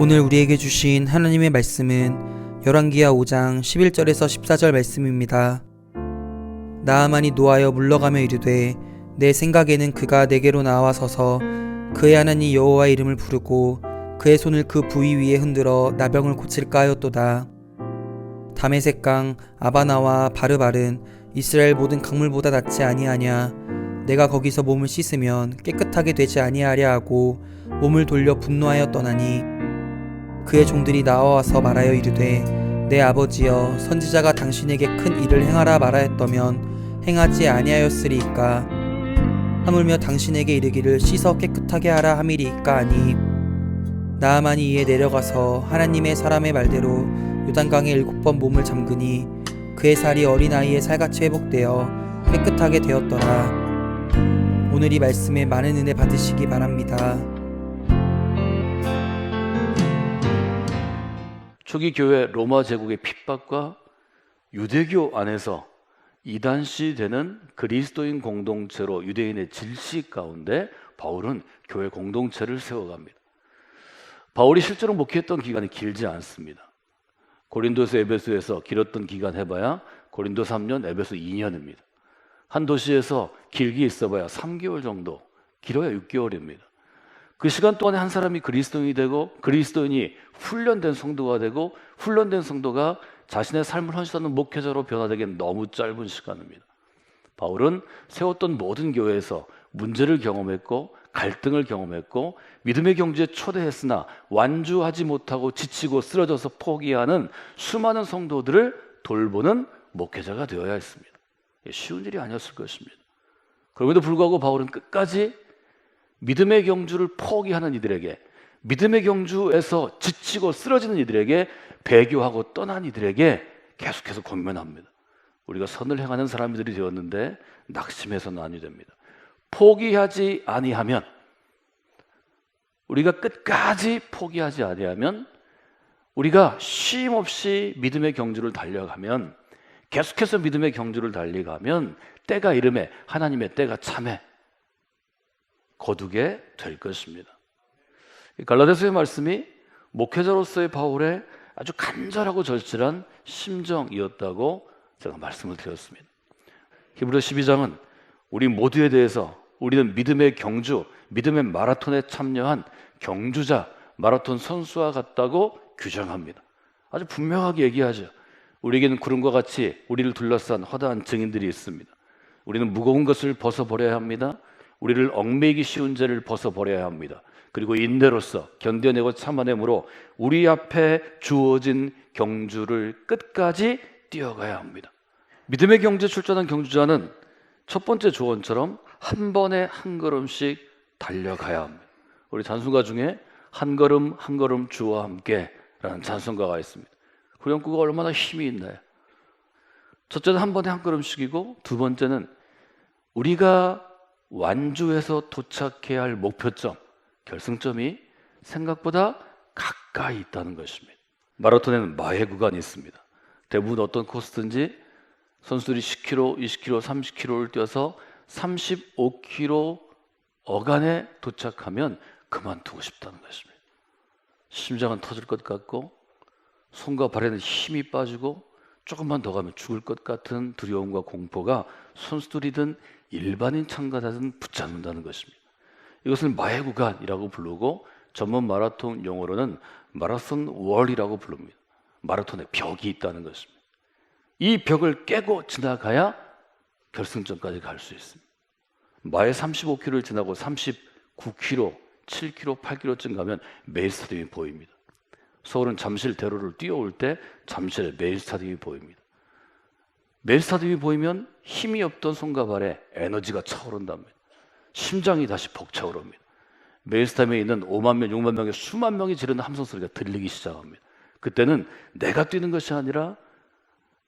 오늘 우리에게 주신 하나님의 말씀은 열왕기하 5장 11절에서 14절 말씀입니다. 나아만이 노하여 물러가며 이르되 내 생각에는 그가 내게로 나와 서서 그의 하나님 여호와의 이름을 부르고 그의 손을 그 부위 위에 흔들어 나병을 고칠까 하였도다. 다메섹강 아바나와 바르발은 이스라엘 모든 강물보다 낫지 아니하냐. 내가 거기서 몸을 씻으면 깨끗하게 되지 아니하랴 하고 몸을 돌려 분노하여 떠나니 그의 종들이 나와서 말하여 이르되 내 아버지여 선지자가 당신에게 큰 일을 행하라 말하였다면 행하지 아니하였으리이까. 하물며 당신에게 이르기를 씻어 깨끗하게 하라 함이리이까 하니 나아만이 이에 내려가서 하나님의 사람의 말대로 요단강에 7번 몸을 잠그니 그의 살이 어린아이의 살같이 회복되어 깨끗하게 되었더라. 오늘 이 말씀에 많은 은혜 받으시기 바랍니다. 초기 교회 로마 제국의 핍박과 유대교 안에서 이단시 되는 그리스도인 공동체로 유대인의 질식 가운데 바울은 교회 공동체를 세워갑니다. 바울이 실제로 목회했던 기간이 길지 않습니다. 고린도서 에베소에서 길었던 기간 해봐야 고린도 3년, 에베소 2년입니다. 한 도시에서 길게 있어봐야 3개월 정도, 길어야 6개월입니다. 그 시간 동안에 한 사람이 그리스도인이 되고 그리스도인이 훈련된 성도가 되고 훈련된 성도가 자신의 삶을 헌신하는 목회자로 변화되기엔 너무 짧은 시간입니다. 바울은 세웠던 모든 교회에서 문제를 경험했고 갈등을 경험했고 믿음의 경주에 초대했으나 완주하지 못하고 지치고 쓰러져서 포기하는 수많은 성도들을 돌보는 목회자가 되어야 했습니다. 쉬운 일이 아니었을 것입니다. 그럼에도 불구하고 바울은 끝까지 믿음의 경주를 포기하는 이들에게, 믿음의 경주에서 지치고 쓰러지는 이들에게, 배교하고 떠난 이들에게 계속해서 권면합니다. 우리가 선을 행하는 사람들이 되었는데 낙심해서는 아니 됩니다. 포기하지 아니하면, 우리가 끝까지 포기하지 아니하면, 우리가 쉼 없이 믿음의 경주를 달려가면, 계속해서 믿음의 경주를 달려가면 때가 이름에 하나님의 때가 참에 거두게 될 것입니다. 갈라디아서의 말씀이 목회자로서의 바울의 아주 간절하고 절실한 심정이었다고 제가 말씀을 드렸습니다. 히브리서 12장은 우리 모두에 대해서 우리는 믿음의 경주, 믿음의 마라톤에 참여한 경주자, 마라톤 선수와 같다고 규정합니다. 아주 분명하게 얘기하죠. 우리에게는 구름과 같이 우리를 둘러싼 허다한 증인들이 있습니다. 우리는 무거운 것을 벗어버려야 합니다. 우리를 얽매이기 쉬운 죄를 벗어버려야 합니다. 그리고 인내로서 견뎌내고 참아내므로 우리 앞에 주어진 경주를 끝까지 뛰어가야 합니다. 믿음의 경주에 출전한 경주자는 첫 번째 조언처럼 한 번에 한 걸음씩 달려가야 합니다. 우리 찬송가 중에 한 걸음 한 걸음 주와 함께 라는 찬송가가 있습니다. 후렴구가 얼마나 힘이 있나요? 첫째는 한 번에 한 걸음씩이고 두 번째는 우리가 완주해서 도착해야 할 목표점, 결승점이 생각보다 가까이 있다는 것입니다. 마라톤에는 마해 구간이 있습니다. 대부분 어떤 코스든지 선수들이 10km, 20km, 30km를 뛰어서 35km 어간에 도착하면 그만두고 싶다는 것입니다. 심장은 터질 것 같고 손과 발에는 힘이 빠지고 조금만 더 가면 죽을 것 같은 두려움과 공포가 선수들이든 일반인 참가자든 붙잡는다는 것입니다. 이것을 마해 구간이라고 부르고 전문 마라톤 용어로는 마라톤 월이라고 부릅니다. 마라톤에 벽이 있다는 것입니다. 이 벽을 깨고 지나가야 결승점까지 갈 수 있습니다. 마해 35km를 지나고 39km, 7km, 8km쯤 가면 메일 스타디움이 보입니다. 서울은 잠실 대로를 뛰어올 때 잠실에 메일 스타디움이 보입니다. 메일 스타디움이 보이면 힘이 없던 손과 발에 에너지가 차오른답니다. 심장이 다시 벅차오릅니다. 메일 스타디움에 있는 5만 명, 6만 명의 수만 명이 지르는 함성 소리가 들리기 시작합니다. 그때는 내가 뛰는 것이 아니라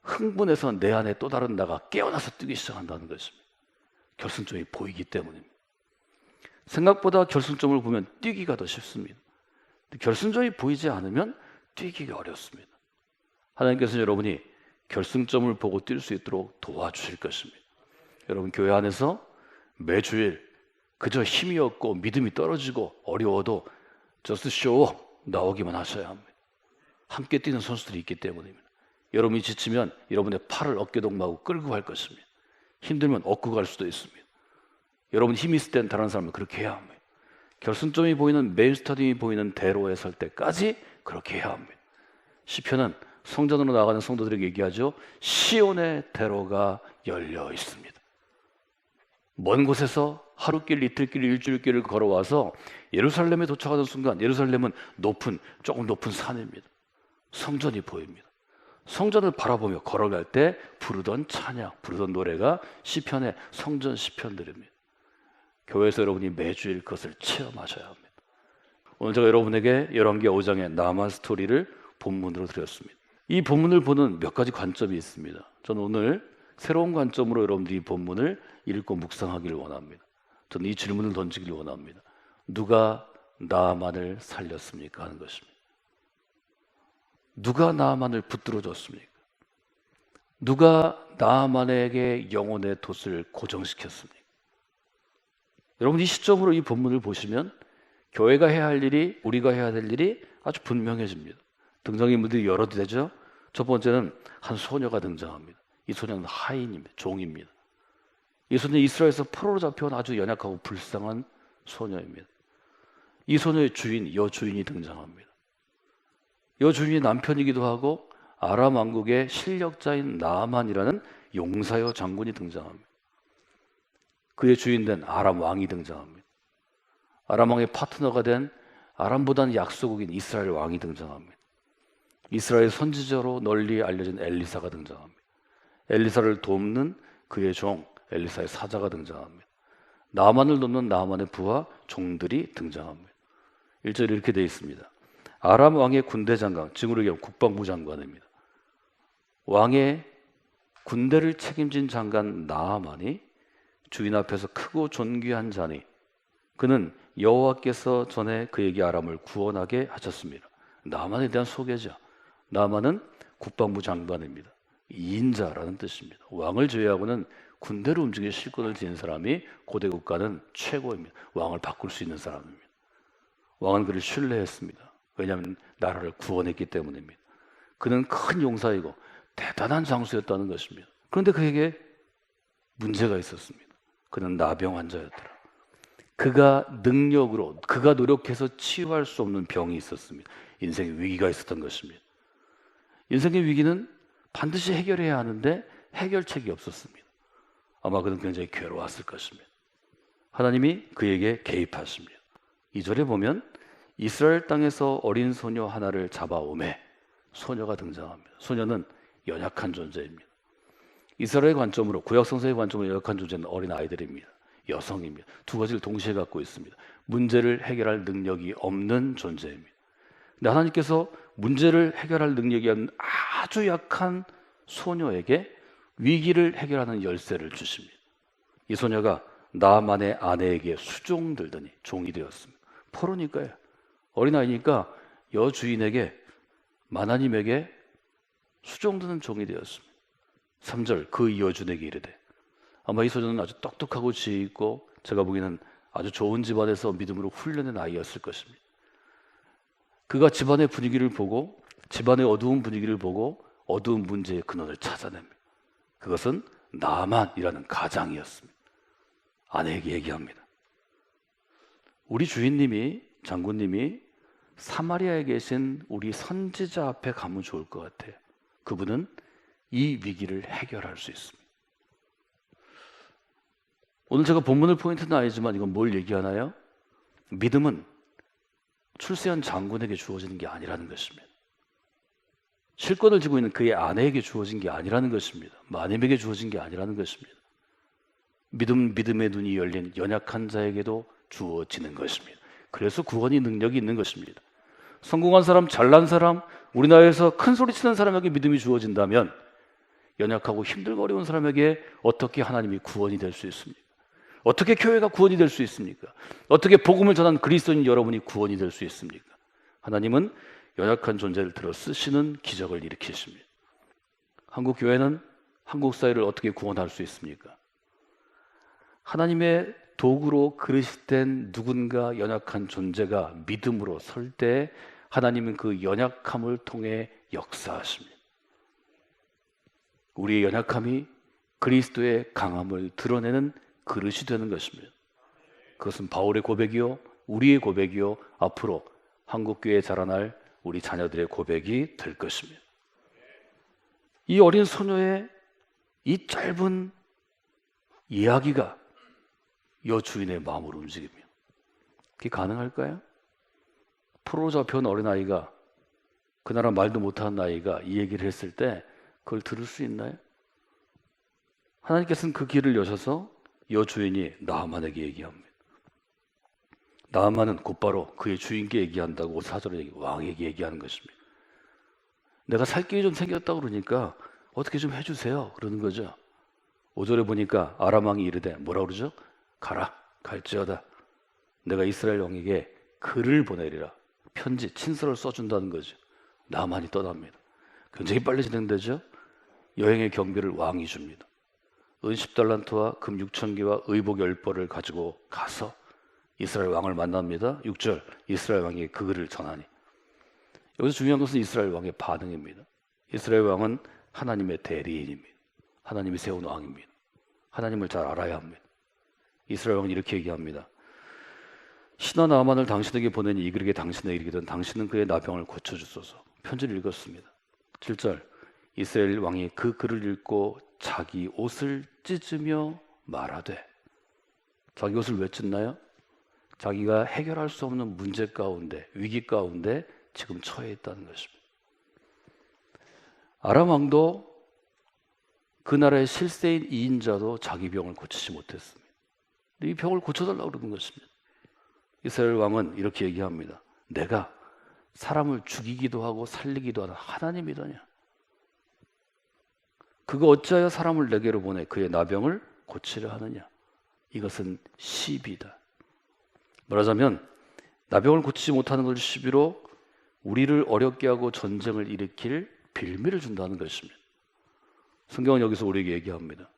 흥분해서 내 안에 또 다른 나가 깨어나서 뛰기 시작한다는 것입니다. 결승점이 보이기 때문입니다. 생각보다 결승점을 보면 뛰기가 더 쉽습니다. 결승점이 보이지 않으면 뛰기가 어렵습니다. 하나님께서는 여러분이 결승점을 보고 뛸 수 있도록 도와주실 것입니다. 여러분 교회 안에서 매주일 그저 힘이 없고 믿음이 떨어지고 어려워도 just show up, 나오기만 하셔야 합니다. 함께 뛰는 선수들이 있기 때문입니다. 여러분이 지치면 여러분의 팔을 어깨동무하고 끌고 갈 것입니다. 힘들면 업고 갈 수도 있습니다. 여러분 힘이 있을 때는 다른 사람을 그렇게 해야 합니다. 결승점이 보이는 메인 스타디움이 보이는 대로에 설 때까지 그렇게 해야 합니다. 시편은 성전으로 나가는 성도들에게 얘기하죠. 시온의 대로가 열려 있습니다. 먼 곳에서 하루길, 이틀길, 일주일길을 걸어와서 예루살렘에 도착하는 순간 예루살렘은 조금 높은 산입니다. 성전이 보입니다. 성전을 바라보며 걸어갈 때 부르던 찬양, 부르던 노래가 시편의 성전 시편들입니다. 교회에서 여러분이 매주일 그것을 체험하셔야 합니다. 오늘 제가 여러분에게 열왕기하 5장의 나만 스토리를 본문으로 드렸습니다. 이 본문을 보는 몇 가지 관점이 있습니다. 저는 오늘 새로운 관점으로 여러분들이 이 본문을 읽고 묵상하기를 원합니다. 저는 이 질문을 던지기를 원합니다. 누가 나만을 살렸습니까? 하는 것입니다. 누가 나만을 붙들어줬습니까? 누가 나만에게 영혼의 돛을 고정시켰습니까? 여러분 이 시점으로 이 본문을 보시면 교회가 해야 할 일이, 우리가 해야 될 일이 아주 분명해집니다. 등장인물들이 여러 되죠. 첫 번째는 한 소녀가 등장합니다. 이 소녀는 하인입니다. 종입니다. 이 소녀는 이스라엘에서 포로로 잡혀온 아주 연약하고 불쌍한 소녀입니다. 이 소녀의 주인, 여주인이 등장합니다. 여주인이 남편이기도 하고 아람 왕국의 실력자인 나아만이라는 용사여 장군이 등장합니다. 그의 주인된 아람 왕이 등장합니다. 아람 왕의 파트너가 된 아람보다는 약소국인 이스라엘 왕이 등장합니다. 이스라엘 선지자로 널리 알려진 엘리사가 등장합니다. 엘리사를 돕는 그의 종 엘리사의 사자가 등장합니다. 나만을 돕는 나만의 부하 종들이 등장합니다. 1절에 이렇게 되어 있습니다. 아람 왕의 군대 장관, 지금으로 얘기하면 국방부 장관입니다. 왕의 군대를 책임진 장관 나아만이 주인 앞에서 크고 존귀한 자니 그는 여호와께서 전에 그에게 아람을 구원하게 하셨습니다. 나아만에 대한 소개죠. 나아만은 국방부 장관입니다. 이인자라는 뜻입니다. 왕을 제외하고는 군대를 움직일 실권을 지닌 사람이 고대 국가는 최고입니다. 왕을 바꿀 수 있는 사람입니다. 왕은 그를 신뢰했습니다. 왜냐하면 나라를 구원했기 때문입니다. 그는 큰 용사이고 대단한 장수였다는 것입니다. 그런데 그에게 문제가 있었습니다. 그는 나병 환자였더라. 그가 노력해서 치유할 수 없는 병이 있었습니다. 인생의 위기가 있었던 것입니다. 인생의 위기는 반드시 해결해야 하는데 해결책이 없었습니다. 아마 그는 굉장히 괴로웠을 것입니다. 하나님이 그에게 개입하십니다. 2절에 보면 이스라엘 땅에서 어린 소녀 하나를 잡아오매 소녀가 등장합니다. 소녀는 연약한 존재입니다. 이스라엘의 관점으로, 구약 성서의 관점으로 연약한 존재는 어린 아이들입니다. 여성입니다. 두 가지를 동시에 갖고 있습니다. 문제를 해결할 능력이 없는 존재입니다. 근데 하나님께서 문제를 해결할 능력이 없는 아주 약한 소녀에게 위기를 해결하는 열쇠를 주십니다. 이 소녀가 나만의 아내에게 수종들더니 종이 되었습니다. 포로니까요. 어린아이니까 여주인에게, 만하님에게 수종드는 종이 되었습니다. 3절, 그 여주인에게 이르되, 아마 이 소녀는 아주 똑똑하고 지혜 있고 제가 보기에는 아주 좋은 집안에서 믿음으로 훈련된 아이였을 것입니다. 그가 집안의 분위기를 보고, 집안의 어두운 분위기를 보고 어두운 문제의 근원을 찾아냅니다. 그것은 나만이라는 가장이었습니다. 아내에게 얘기합니다. 우리 주인님이, 장군님이 사마리아에 계신 우리 선지자 앞에 가면 좋을 것 같아요. 그분은 이 위기를 해결할 수 있습니다. 오늘 제가 본문을 포인트는 아니지만 이건 뭘 얘기하나요? 믿음은 출세한 장군에게 주어지는 게 아니라는 것입니다. 실권을 쥐고 있는 그의 아내에게 주어진 게 아니라는 것입니다. 마님에게 주어진 게 아니라는 것입니다. 믿음의 눈이 열린 연약한 자에게도 주어지는 것입니다. 그래서 구원이 능력이 있는 것입니다. 성공한 사람, 잘난 사람, 우리 나라에서 큰 소리 치는 사람에게 믿음이 주어진다면 연약하고 힘들고 어려운 사람에게 어떻게 하나님이 구원이 될 수 있습니까? 어떻게 교회가 구원이 될 수 있습니까? 어떻게 복음을 전한 그리스도인 여러분이 구원이 될 수 있습니까? 하나님은 연약한 존재를 들어 쓰시는 기적을 일으키십니다. 한국 교회는 한국 사회를 어떻게 구원할 수 있습니까? 하나님의 도구로 그릇된 누군가 연약한 존재가 믿음으로 설 때 하나님은 그 연약함을 통해 역사하십니다. 우리의 연약함이 그리스도의 강함을 드러내는 그릇이 되는 것입니다. 그것은 바울의 고백이요, 우리의 고백이요, 앞으로 한국교회에 자라날 우리 자녀들의 고백이 될 것입니다. 이 어린 소녀의 이 짧은 이야기가 여주인의 마음을 움직입니다. 그게 가능할까요? 포로로 잡혀온 어린아이가, 그 나라 말도 못하는 아이가 이 얘기를 했을 때 그걸 들을 수 있나요? 하나님께서는 그 길을 여셔서 여주인이 나아만에게 얘기합니다. 나아만은 곧바로 그의 주인께 얘기한다고 4절에 왕에게 얘기하는 것입니다. 내가 살 길이 좀 생겼다고 그러니까 어떻게 좀 해주세요 그러는 거죠. 5절에 보니까 아람 왕이 이르되 뭐라 그러죠? 가라, 갈지어다. 내가 이스라엘 왕에게 글을 보내리라. 편지, 친서를 써준다는 거죠. 나아만이 떠납니다. 굉장히 빨리 진행되죠. 여행의 경비를 왕이 줍니다. 은 10달란트와 금 6,000개와 의복 10벌을 가지고 가서 이스라엘 왕을 만납니다. 6절, 이스라엘 왕에게 그 글을 전하니. 여기서 중요한 것은 이스라엘 왕의 반응입니다. 이스라엘 왕은 하나님의 대리인입니다. 하나님이 세운 왕입니다. 하나님을 잘 알아야 합니다. 이스라엘 왕은 이렇게 얘기합니다. 신하 나아만을 당신에게 보내니 이글에게 당신에게 이르기든 당신은 그의 나병을 고쳐주소서. 편지를 읽었습니다. 7절, 이스라엘 왕이 그 글을 읽고 자기 옷을 찢으며 말하되. 자기 옷을 왜 찢나요? 자기가 해결할 수 없는 문제 가운데, 위기 가운데 지금 처해 있다는 것입니다. 아람 왕도 그 나라의 실세인 2인자도 자기 병을 고치지 못했습니다. 이 병을 고쳐달라고 그러는 것입니다. 이스라엘 왕은 이렇게 얘기합니다. 내가 사람을 죽이기도 하고 살리기도 하는 하나님이더냐? 그가 어찌하여 사람을 내게로 보내 그의 나병을 고치려 하느냐? 이것은 시비다. 말하자면 나병을 고치지 못하는 것을 시비로 우리를 어렵게 하고 전쟁을 일으킬 빌미를 준다는 것입니다. 성경은 여기서 우리에게 얘기합니다.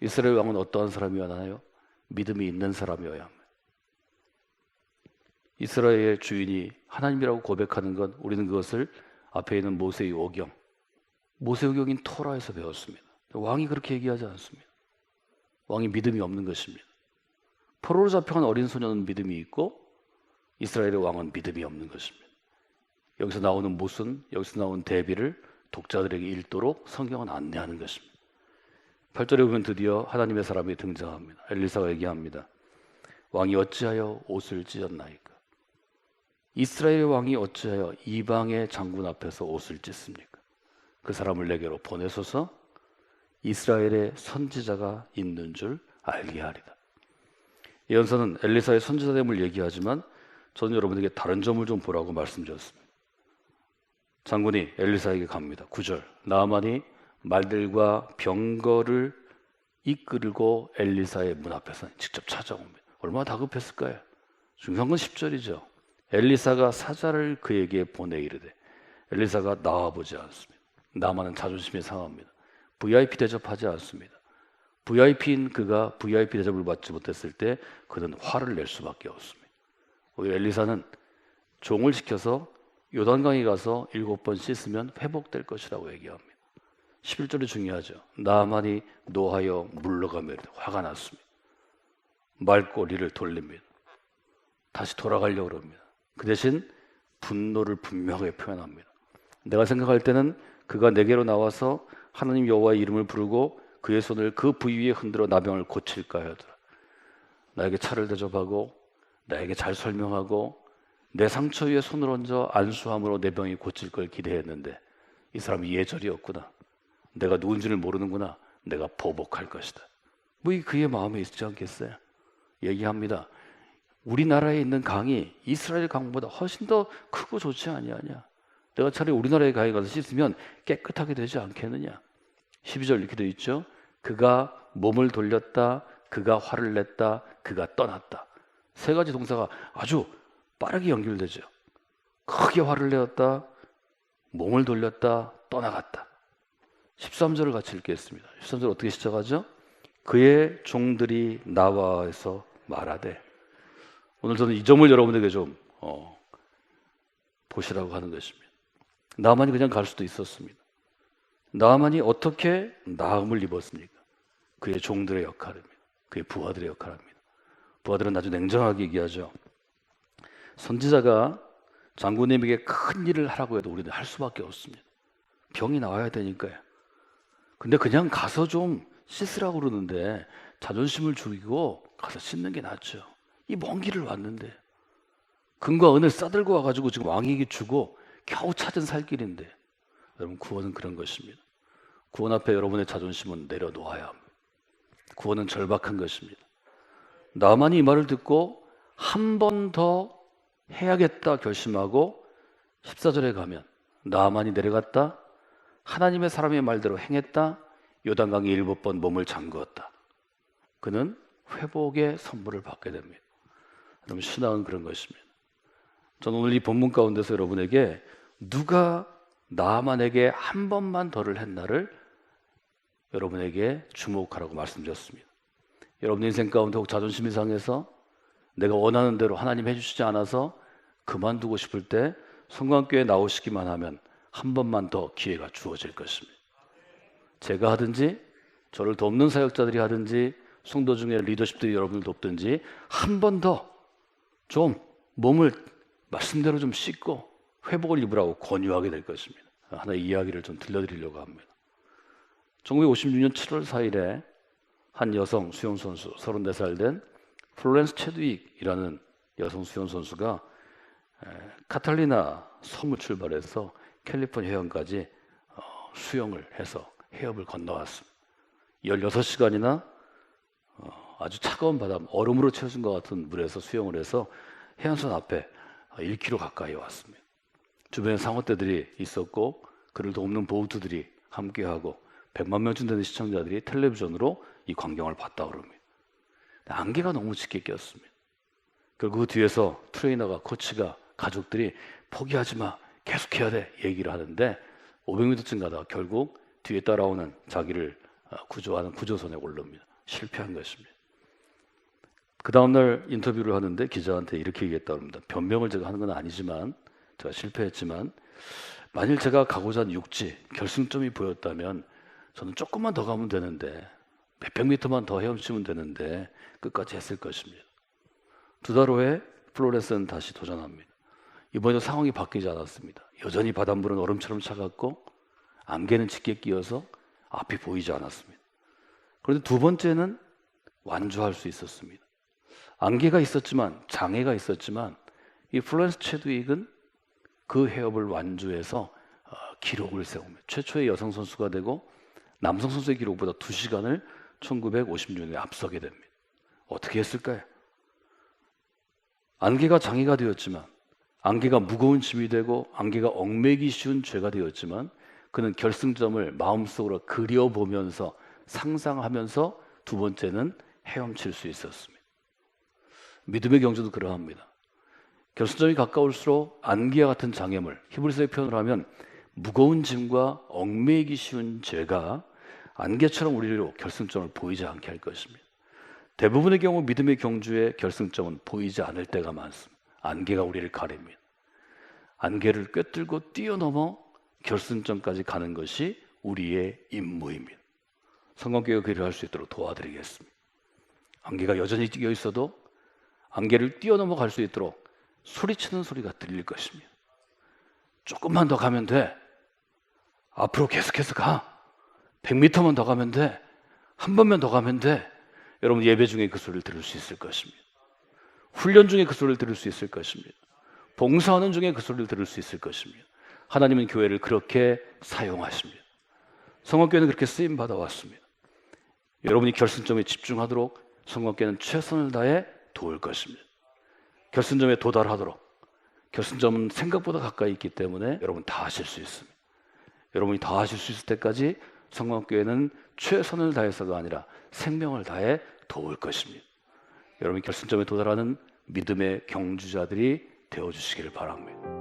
이스라엘 왕은 어떠한 사람이어야 하나요? 믿음이 있는 사람이어야 합니다. 이스라엘의 주인이 하나님이라고 고백하는 것, 우리는 그것을 앞에 있는 모세의 오경, 모세오경인 토라에서 배웠습니다. 왕이 그렇게 얘기하지 않습니다. 왕이 믿음이 없는 것입니다. 포로로 잡혀간 어린 소녀는 믿음이 있고 이스라엘의 왕은 믿음이 없는 것입니다. 여기서 나오는 모순, 여기서 나오는 대비를 독자들에게 읽도록 성경은 안내하는 것입니다. 8절에 보면 드디어 하나님의 사람이 등장합니다. 엘리사가 얘기합니다. 왕이 어찌하여 옷을 찢었나이까? 이스라엘의 왕이 어찌하여 이방의 장군 앞에서 옷을 찢습니까? 그 사람을 내게로 보내소서. 이스라엘의 선지자가 있는 줄 알게 하리다. 이 연서는 엘리사의 선지자됨을 얘기하지만 저는 여러분에게 다른 점을 좀 보라고 말씀드렸습니다. 장군이 엘리사에게 갑니다. 9절, 나아만이 말들과 병거를 이끌고 엘리사의 문 앞에서 직접 찾아옵니다. 얼마나 다급했을까요? 중요한 건 10절이죠. 엘리사가 사자를 그에게 보내 이르되. 엘리사가 나와보지 않습니다. 나아만은 자존심이 상합니다. VIP 대접하지 않습니다. VIP인 그가 VIP 대접을 받지 못했을 때 그는 화를 낼 수밖에 없습니다. 오히려 엘리사는 종을 시켜서 요단강에 가서 7번 씻으면 회복될 것이라고 얘기합니다. 11절이 중요하죠. 나아만이 노하여 물러가며 화가 났습니다. 말꼬리를 돌립니다. 다시 돌아가려고 합니다. 그 대신 분노를 분명하게 표현합니다. 내가 생각할 때는 그가 내게로 나와서 하나님 여호와의 이름을 부르고 그의 손을 그 부위 위에 흔들어 나병을 고칠까 하더라. 나에게 차를 대접하고 나에게 잘 설명하고 내 상처 위에 손을 얹어 안수함으로 내 병이 고칠 걸 기대했는데 이 사람이 예절이었구나. 내가 누군지를 모르는구나. 내가 보복할 것이다. 뭐 그의 마음에 있지 않겠어요? 얘기합니다. 우리나라에 있는 강이 이스라엘 강보다 훨씬 더 크고 좋지 아니하냐. 내가 차라리 우리나라의 강에 가서 씻으면 깨끗하게 되지 않겠느냐. 12절 이렇게 되어 있죠. 그가 몸을 돌렸다. 그가 화를 냈다. 그가 떠났다. 세 가지 동사가 아주 빠르게 연결되죠. 크게 화를 내었다. 몸을 돌렸다. 떠나갔다. 13절을 같이 읽겠습니다. 13절 어떻게 시작하죠? 그의 종들이 나와서 말하되. 오늘 저는 이 점을 여러분에게 좀 보시라고 하는 것입니다. 나만이 그냥 갈 수도 있었습니다. 나만이 어떻게 나음을 입었습니까? 그의 종들의 역할입니다. 그의 부하들의 역할입니다. 부하들은 아주 냉정하게 얘기하죠. 선지자가 장군님에게 큰 일을 하라고 해도 우리는 할 수밖에 없습니다. 병이 나와야 되니까요. 근데 그냥 가서 좀 씻으라고 그러는데 자존심을 죽이고 가서 씻는 게 낫죠. 이 먼 길을 왔는데 금과 은을 싸들고 와가지고 지금 왕에게 주고 겨우 찾은 살길인데, 여러분, 구원은 그런 것입니다. 구원 앞에 여러분의 자존심은 내려놓아야 합니다. 구원은 절박한 것입니다. 나만이 이 말을 듣고 한 번 더 해야겠다 결심하고 14절에 가면 나만이 내려갔다, 하나님의 사람의 말대로 행했다, 요단강에 7번 몸을 잠그었다. 그는 회복의 선물을 받게 됩니다. 여러분, 신앙은 그런 것입니다. 저는 오늘 이 본문 가운데서 여러분에게 누가 나만에게 한 번만 더를 했나를 여러분에게 주목하라고 말씀드렸습니다. 여러분 인생 가운데 혹 자존심이 상해서 내가 원하는 대로 하나님 해주시지 않아서 그만두고 싶을 때 성광교회에 나오시기만 하면 한 번만 더 기회가 주어질 것입니다. 제가 하든지 저를 돕는 사역자들이 하든지 성도 중에 리더십들이 여러분을 돕든지 한 번 더 좀 몸을 말씀대로 좀 씻고 회복을 입으라고 권유하게 될 것입니다. 하나의 이야기를 좀 들려드리려고 합니다. 1956년 7월 4일에 한 여성 수영선수, 34살 된 플로렌스 체드윅이라는 여성 수영선수가 카탈리나 섬을 출발해서 캘리포니아 해역까지 수영을 해서 해협을 건너왔습니다. 16시간이나 아주 차가운 바람, 얼음으로 채워진 것 같은 물에서 수영을 해서 해안선 앞에 1km 가까이 왔습니다. 주변에 상어떼들이 있었고 그를 돕는 보우트들이 함께하고 100만 명쯤 되는 시청자들이 텔레비전으로 이 광경을 봤다고 합니다. 안개가 너무 짙게 꼈습니다. 결국 그 뒤에서 트레이너가, 코치가, 가족들이 포기하지 마, 계속해야 돼 얘기를 하는데 500m쯤 가다가 결국 뒤에 따라오는 자기를 구조하는 구조선에 오릅니다. 실패한 것입니다. 그 다음날 인터뷰를 하는데 기자한테 이렇게 얘기했다고 합니다. 변명을 제가 하는 건 아니지만, 제가 실패했지만 만일 제가 가고자 한 육지, 결승점이 보였다면 저는 조금만 더 가면 되는데, 몇백 미터만 더 헤엄치면 되는데 끝까지 했을 것입니다. 2달 후에 플로렌스는 다시 도전합니다. 이번에도 상황이 바뀌지 않았습니다. 여전히 바닷물은 얼음처럼 차갑고 안개는 짙게 끼어서 앞이 보이지 않았습니다. 그런데 두 번째는 완주할 수 있었습니다. 안개가 있었지만, 장애가 있었지만 이 플로렌스 체드윅은 그 해협을 완주해서 기록을 세웁니다. 최초의 여성 선수가 되고 남성 선수의 기록보다 2시간을 1956년에 앞서게 됩니다. 어떻게 했을까요? 안개가 장애가 되었지만, 안개가 무거운 짐이 되고 안개가 얽매기 쉬운 죄가 되었지만 그는 결승점을 마음속으로 그려보면서 상상하면서 두 번째는 헤엄칠 수 있었습니다. 믿음의 경주도 그러합니다. 결승점이 가까울수록 안개와 같은 장애물, 히브리서의 표현을 하면 무거운 짐과 얽매이기 쉬운 죄가 안개처럼 우리로 결승점을 보이지 않게 할 것입니다. 대부분의 경우 믿음의 경주의 결승점은 보이지 않을 때가 많습니다. 안개가 우리를 가립니다. 안개를 꿰뚫고 뛰어넘어 결승점까지 가는 것이 우리의 임무입니다. 성광교회가 그리할 수 있도록 도와드리겠습니다. 안개가 여전히 끼어 있어도 안개를 뛰어넘어 갈 수 있도록 소리치는 소리가 들릴 것입니다. 조금만 더 가면 돼. 앞으로 계속해서 가. 100m만 더 가면 돼. 한 번만 더 가면 돼. 여러분 예배 중에 그 소리를 들을 수 있을 것입니다. 훈련 중에 그 소리를 들을 수 있을 것입니다. 봉사하는 중에 그 소리를 들을 수 있을 것입니다. 하나님은 교회를 그렇게 사용하십니다. 성광교회는 그렇게 쓰임 받아왔습니다. 여러분이 결승점에 집중하도록 성광교회는 최선을 다해 도울 것입니다. 결승점에 도달하도록. 결승점은 생각보다 가까이 있기 때문에 여러분 다 하실 수 있습니다. 여러분이 다 하실 수 있을 때까지 성광교회는 최선을 다해서가 아니라 생명을 다해 도울 것입니다. 여러분이 결승점에 도달하는 믿음의 경주자들이 되어주시기를 바랍니다.